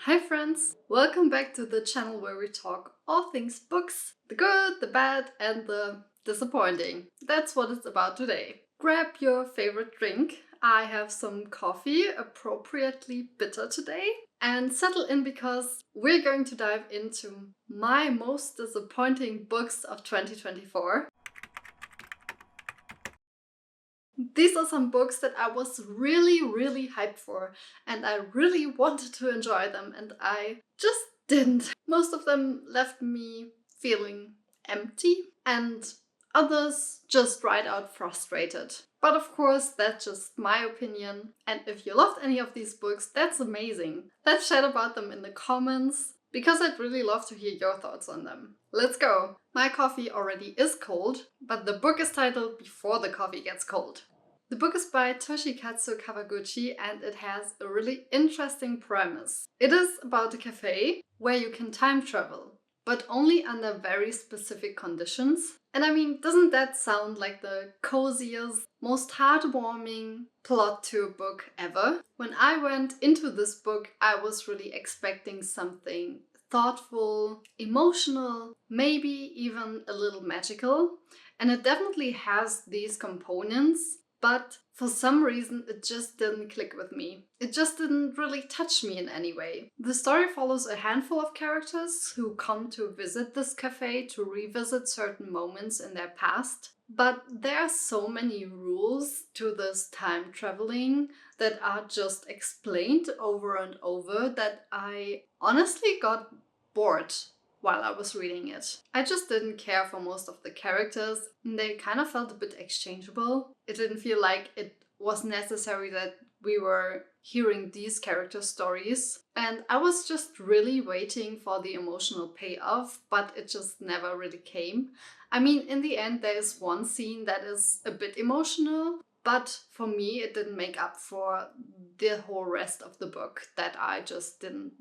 Hi friends! Welcome back to the channel where we talk all things books. The good, the bad and the disappointing. That's what it's about today. Grab your favorite drink. I have some coffee, appropriately bitter today. And settle in because we're going to dive into my most disappointing books of 2024. These are some books that I was really hyped for and I really wanted to enjoy them and I just didn't. Most of them left me feeling empty and others just right out frustrated. But of course, that's just my opinion. And if you loved any of these books, that's amazing. Let's chat about them in the comments because I'd really love to hear your thoughts on them. Let's go! My coffee already is cold, but the book is titled Before the Coffee Gets Cold. The book is by Toshikatsu Kawaguchi and it has a really interesting premise. It is about a cafe where you can time travel, but only under very specific conditions. And I mean, doesn't that sound like the coziest, most heartwarming plot to a book ever? When I went into this book, I was really expecting something thoughtful, emotional, maybe even a little magical. And it definitely has these components, but for some reason it just didn't click with me. It just didn't really touch me in any way. The story follows a handful of characters who come to visit this cafe to revisit certain moments in their past. But there are so many rules to this time traveling that are just explained over and over that I honestly got bored while I was reading it. I just didn't care for most of the characters and they kind of felt a bit exchangeable. It didn't feel like it was necessary that we were hearing these character stories. And I was just really waiting for the emotional payoff, but it just never really came. I mean, in the end, there is one scene that is a bit emotional, but for me, it didn't make up for the whole rest of the book that I just didn't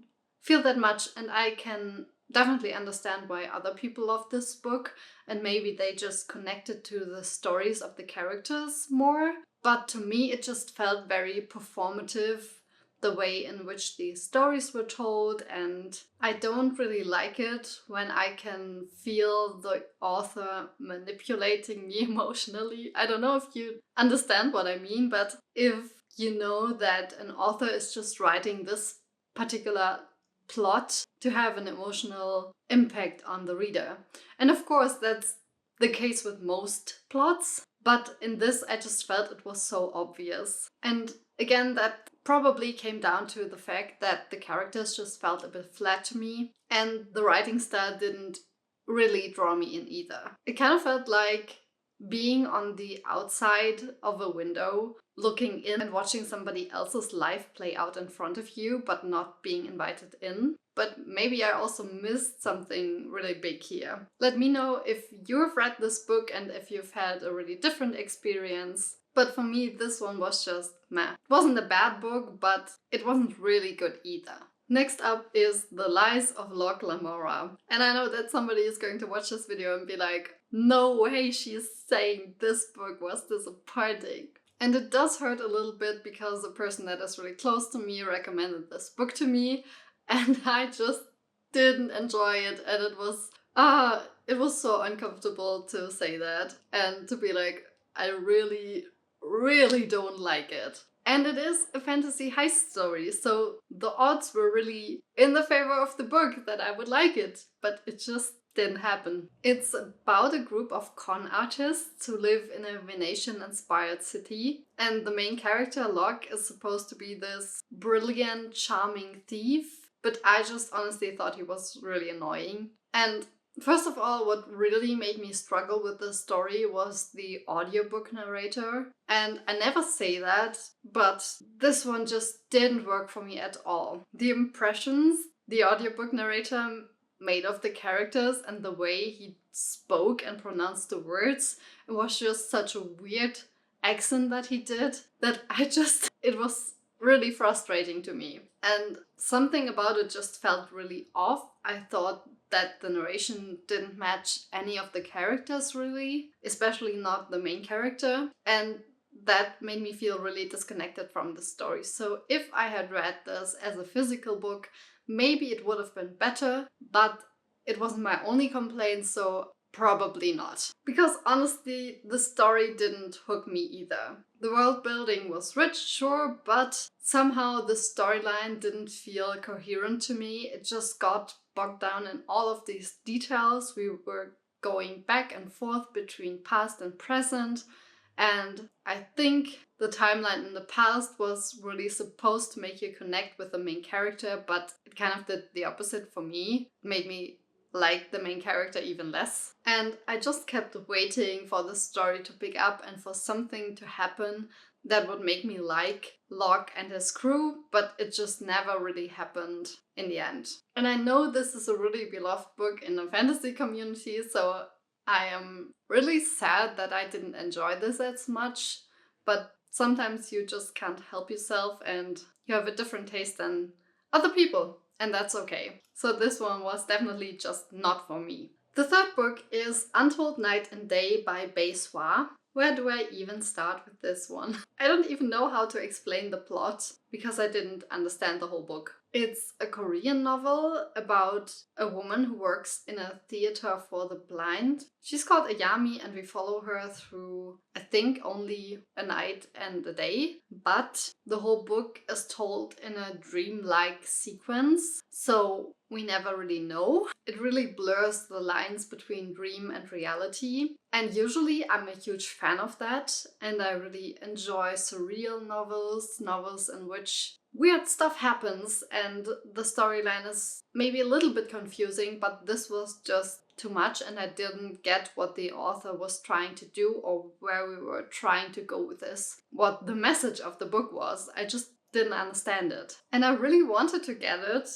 feel that much. And I can definitely understand why other people love this book and maybe they just connected to the stories of the characters more. But to me it just felt very performative, the way in which these stories were told, and I don't really like it when I can feel the author manipulating me emotionally. I don't know if you understand what I mean, but if you know that an author is just writing this particular plot to have an emotional impact on the reader. And of course, that's the case with most plots, but in this I just felt it was so obvious. And again, that probably came down to the fact that the characters just felt a bit flat to me and the writing style didn't really draw me in either. It kind of felt like being on the outside of a window, looking in and watching somebody else's life play out in front of you, but not being invited in. But maybe I also missed something really big here. Let me know if you've read this book and if you've had a really different experience. But for me, this one was just meh. It wasn't a bad book, but it wasn't really good either. Next up is The Lies of Locke Lamora. And I know that somebody is going to watch this video and be like, no way she's saying this book was disappointing. And it does hurt a little bit because a person that is really close to me recommended this book to me and I just didn't enjoy it and it was so uncomfortable to say that and to be like, I really don't like it. And it is a fantasy heist story, so the odds were really in the favor of the book that I would like it, but it just didn't happen. It's about a group of con artists who live in a Venetian-inspired city, and the main character, Locke, is supposed to be this brilliant, charming thief, but I just honestly thought he was really annoying. And first of all, what really made me struggle with this story was the audiobook narrator. And I never say that, but this one just didn't work for me at all. The impressions the audiobook narrator made of the characters and the way he spoke and pronounced the words, it was just such a weird accent that he did that it was really frustrating to me. And something about it just felt really off. I thought that the narration didn't match any of the characters really, especially not the main character. And that made me feel really disconnected from the story. So if I had read this as a physical book, maybe it would have been better, but it wasn't my only complaint, so probably not. Because honestly, the story didn't hook me either. The world building was rich, sure, but somehow the storyline didn't feel coherent to me. It just got bogged down in all of these details. We were going back and forth between past and present, and I think the timeline in the past was really supposed to make you connect with the main character, but it kind of did the opposite for me. It made me like the main character even less. And I just kept waiting for the story to pick up and for something to happen that would make me like Locke and his crew, but it just never really happened in the end. And I know this is a really beloved book in the fantasy community, so I am really sad that I didn't enjoy this as much, but sometimes you just can't help yourself and you have a different taste than other people, and that's okay. So this one was definitely just not for me. The third book is Untold Night and Day by Bae Swa. Where do I even start with this one? I don't even know how to explain the plot because I didn't understand the whole book. It's a Korean novel about a woman who works in a theater for the blind. She's called Ayami and we follow her through, I think, only a night and a day. But the whole book is told in a dreamlike sequence, so we never really know. It really blurs the lines between dream and reality. And usually I'm a huge fan of that, and I really enjoy surreal novels in which weird stuff happens and the storyline is maybe a little bit confusing, but this was just too much and I didn't get what the author was trying to do or where we were trying to go with this. What the message of the book was, I just didn't understand it. And I really wanted to get it,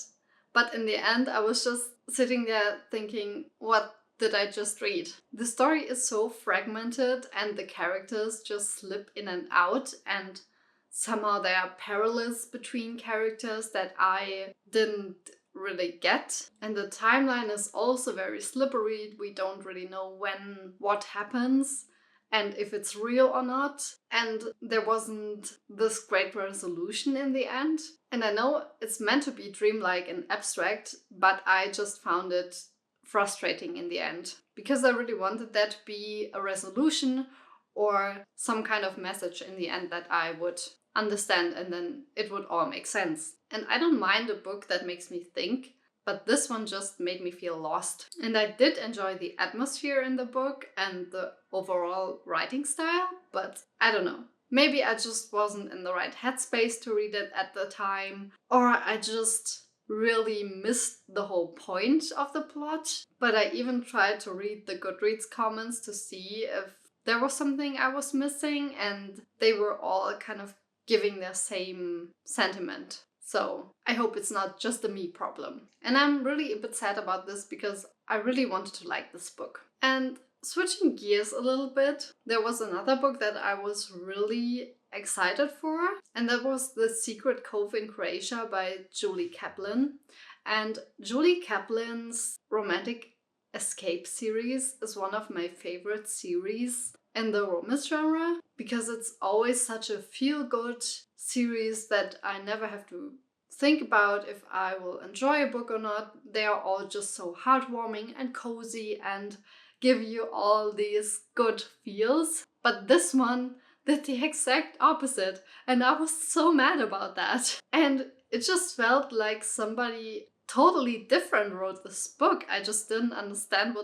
but in the end I was just sitting there thinking, what did I just read? The story is so fragmented and the characters just slip in and out, and somehow there are parallels between characters that I didn't really get. And the timeline is also very slippery. We don't really know when what happens and if it's real or not. And there wasn't this great resolution in the end. And I know it's meant to be dreamlike and abstract, but I just found it frustrating in the end because I really wanted there to be a resolution or some kind of message in the end that I would understand and then it would all make sense. And I don't mind a book that makes me think, but this one just made me feel lost. And I did enjoy the atmosphere in the book and the overall writing style, but I don't know. Maybe I just wasn't in the right headspace to read it at the time, or I just really missed the whole point of the plot. But I even tried to read the Goodreads comments to see if there was something I was missing, and they were all kind of giving their same sentiment. So I hope it's not just a me problem. And I'm really a bit sad about this because I really wanted to like this book. And switching gears a little bit, there was another book that I was really excited for, and that was The Secret Cove in Croatia by Julie Kaplan. And Julie Kaplan's romantic escape series is one of my favorite series in the romance genre because it's always such a feel-good series that I never have to think about if I will enjoy a book or not. They are all just so heartwarming and cozy and give you all these good feels. But this one did the exact opposite, and I was so mad about that. And it just felt like somebody totally different wrote this book. I just didn't understand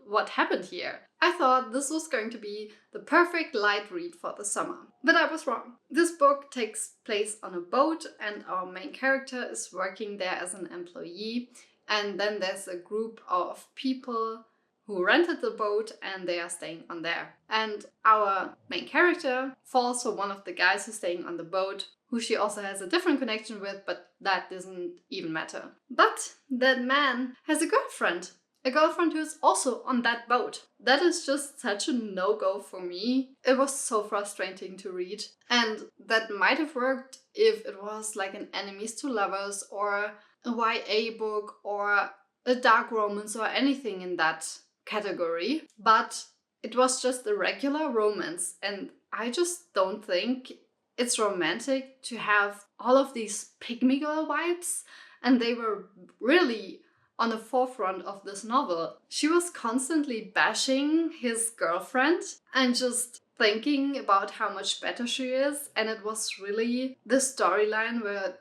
what happened here. I thought this was going to be the perfect light read for the summer, but I was wrong. This book takes place on a boat and our main character is working there as an employee, and then there's a group of people who rented the boat and they are staying on there. And our main character falls for one of the guys who's staying on the boat, who she also has a different connection with, but that doesn't even matter. But that man has a girlfriend who is also on that boat. That is just such a no-go for me. It was so frustrating to read. And that might have worked if it was like an enemies to lovers or a YA book or a dark romance or anything in that category. But it was just a regular romance, and I just don't think it's romantic to have all of these pygmy girl vibes and they were really on the forefront of this novel. She was constantly bashing his girlfriend and just thinking about how much better she is, and it was really this storyline where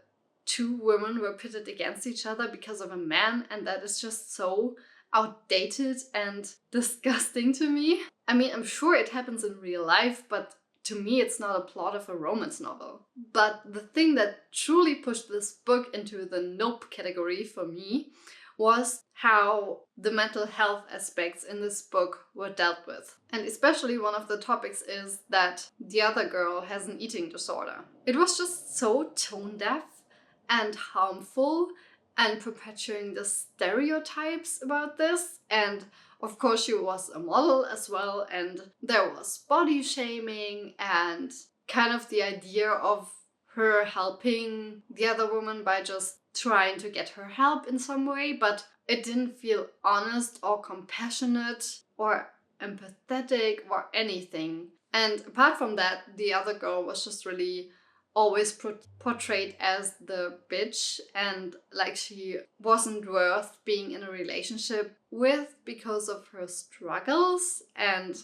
two women were pitted against each other because of a man, and that is just so outdated and disgusting to me. I mean, I'm sure it happens in real life, but to me it's not a plot of a romance novel. But the thing that truly pushed this book into the nope category for me was how the mental health aspects in this book were dealt with. And especially one of the topics is that the other girl has an eating disorder. It was just so tone deaf and harmful and perpetuating the stereotypes about this. And of course, she was a model as well, and there was body shaming and kind of the idea of her helping the other woman by just trying to get her help in some way, but it didn't feel honest or compassionate or empathetic or anything. And apart from that, the other girl was just really always portrayed as the bitch and like she wasn't worth being in a relationship with because of her struggles and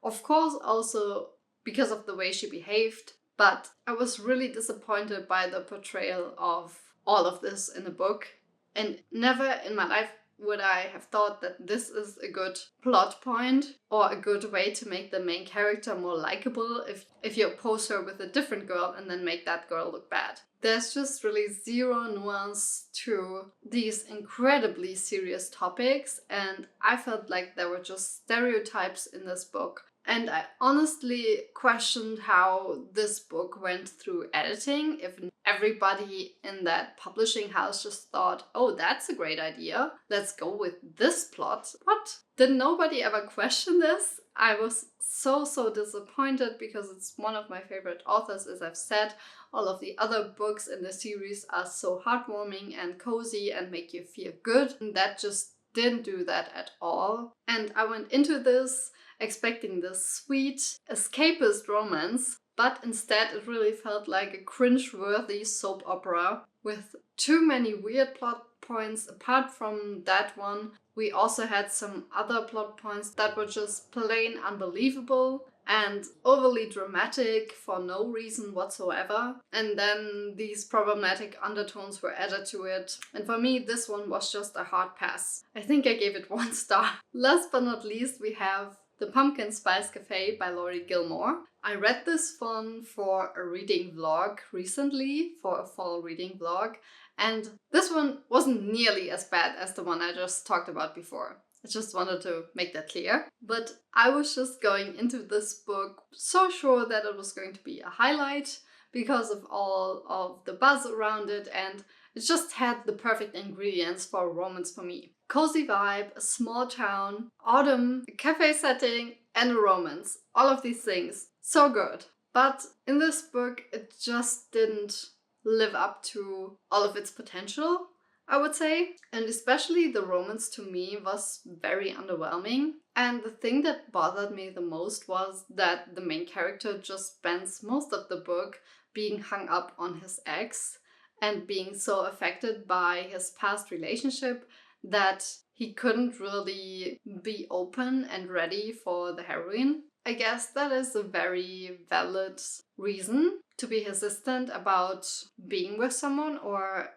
of course also because of the way she behaved. But I was really disappointed by the portrayal of all of this in the book, and never in my life would I have thought that this is a good plot point or a good way to make the main character more likable if you oppose her with a different girl and then make that girl look bad. There's just really zero nuance to these incredibly serious topics, and I felt like there were just stereotypes in this book. And I honestly questioned how this book went through editing, if everybody in that publishing house just thought, oh, that's a great idea, let's go with this plot. What? Did nobody ever question this? I was so disappointed because it's one of my favorite authors, as I've said. All of the other books in the series are so heartwarming and cozy and make you feel good, and that just didn't do that at all. And I went into this expecting this sweet, escapist romance, but instead it really felt like a cringe-worthy soap opera with too many weird plot points. Apart from that one, we also had some other plot points that were just plain unbelievable and overly dramatic for no reason whatsoever. And then these problematic undertones were added to it. And for me, this one was just a hard pass. I think I gave it 1 star. Last but not least, we have The Pumpkin Spice Cafe by Laurie Gilmore. I read this one for a reading vlog recently, for a fall reading vlog, and this one wasn't nearly as bad as the one I just talked about before. I just wanted to make that clear. But I was just going into this book so sure that it was going to be a highlight because of all of the buzz around it, and it just had the perfect ingredients for a romance for me. Cozy vibe, a small town, autumn, a cafe setting, and a romance. All of these things. So good. But in this book, it just didn't live up to all of its potential, I would say. And especially the romance to me was very underwhelming. And the thing that bothered me the most was that the main character just spends most of the book being hung up on his ex and being so affected by his past relationship that he couldn't really be open and ready for the heroine. I guess that is a very valid reason to be hesitant about being with someone or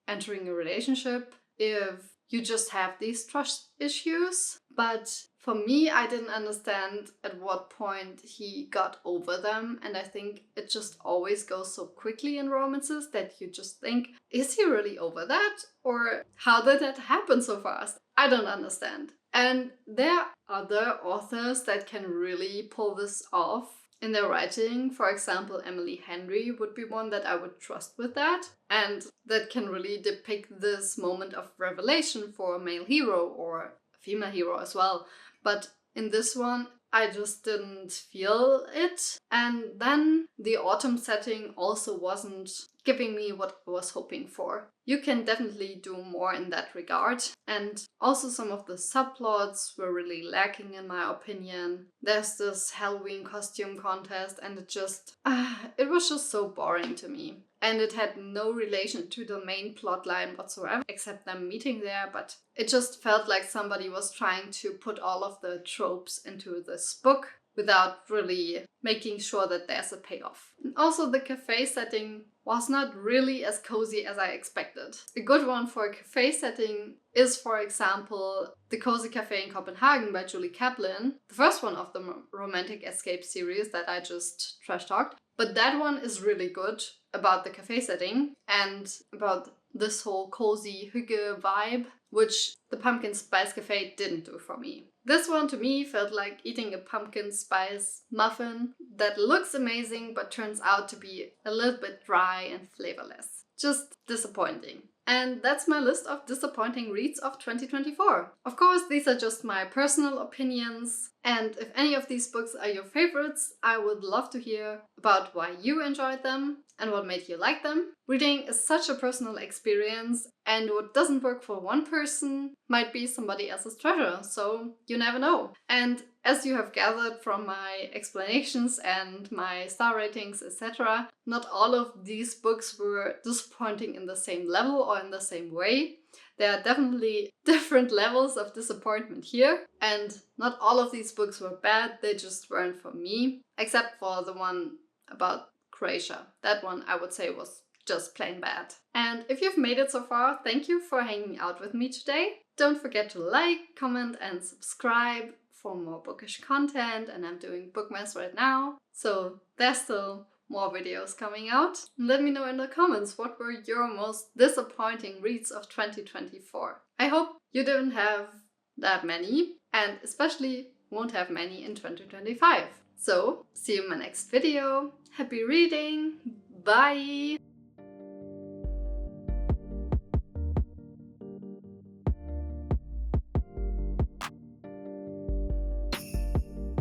entering a relationship if you just have these trust issues. But for me, I didn't understand at what point he got over them, and I think it just always goes so quickly in romances that you just think, is he really over that? Or how did that happen so fast? I don't understand. And there are other authors that can really pull this off in their writing. For example, Emily Henry would be one that I would trust with that, and that can really depict this moment of revelation for a male hero or a female hero as well. But in this one, I just didn't feel it. And then the autumn setting also wasn't giving me what I was hoping for. You can definitely do more in that regard. And also some of the subplots were really lacking in my opinion. There's this Halloween costume contest and it was just so boring to me. and it had no relation to the main plot line whatsoever, except them meeting there, but it just felt like somebody was trying to put all of the tropes into this book without really making sure that there's a payoff. And also the cafe setting was not really as cozy as I expected. A good one for a cafe setting is, for example, The Cozy Cafe in Copenhagen by Julie Kaplan, the first one of the romantic escape series that I just trash talked. But that one is really good about the cafe setting and about this whole cozy hygge vibe, which the Pumpkin Spice Cafe didn't do for me. This one to me felt like eating a pumpkin spice muffin that looks amazing but turns out to be a little bit dry and flavorless. Just disappointing. And that's my list of disappointing reads of 2024. Of course, these are just my personal opinions, and if any of these books are your favorites, I would love to hear about why you enjoyed them and what made you like them. Reading is such a personal experience, and what doesn't work for one person might be somebody else's treasure, so you never know. And as you have gathered from my explanations and my star ratings, etc., not all of these books were disappointing in the same level or in the same way. There are definitely different levels of disappointment here, and not all of these books were bad, they just weren't for me, except for the one about Croatia. That one I would say was just plain bad. And if you've made it so far, thank you for hanging out with me today. Don't forget to like, comment and subscribe for more bookish content, and I'm doing bookmas right now, so there's still more videos coming out. Let me know in the comments what were your most disappointing reads of 2024. I hope you didn't have that many, and especially won't have many in 2025. So, see you in my next video. Happy reading! Bye!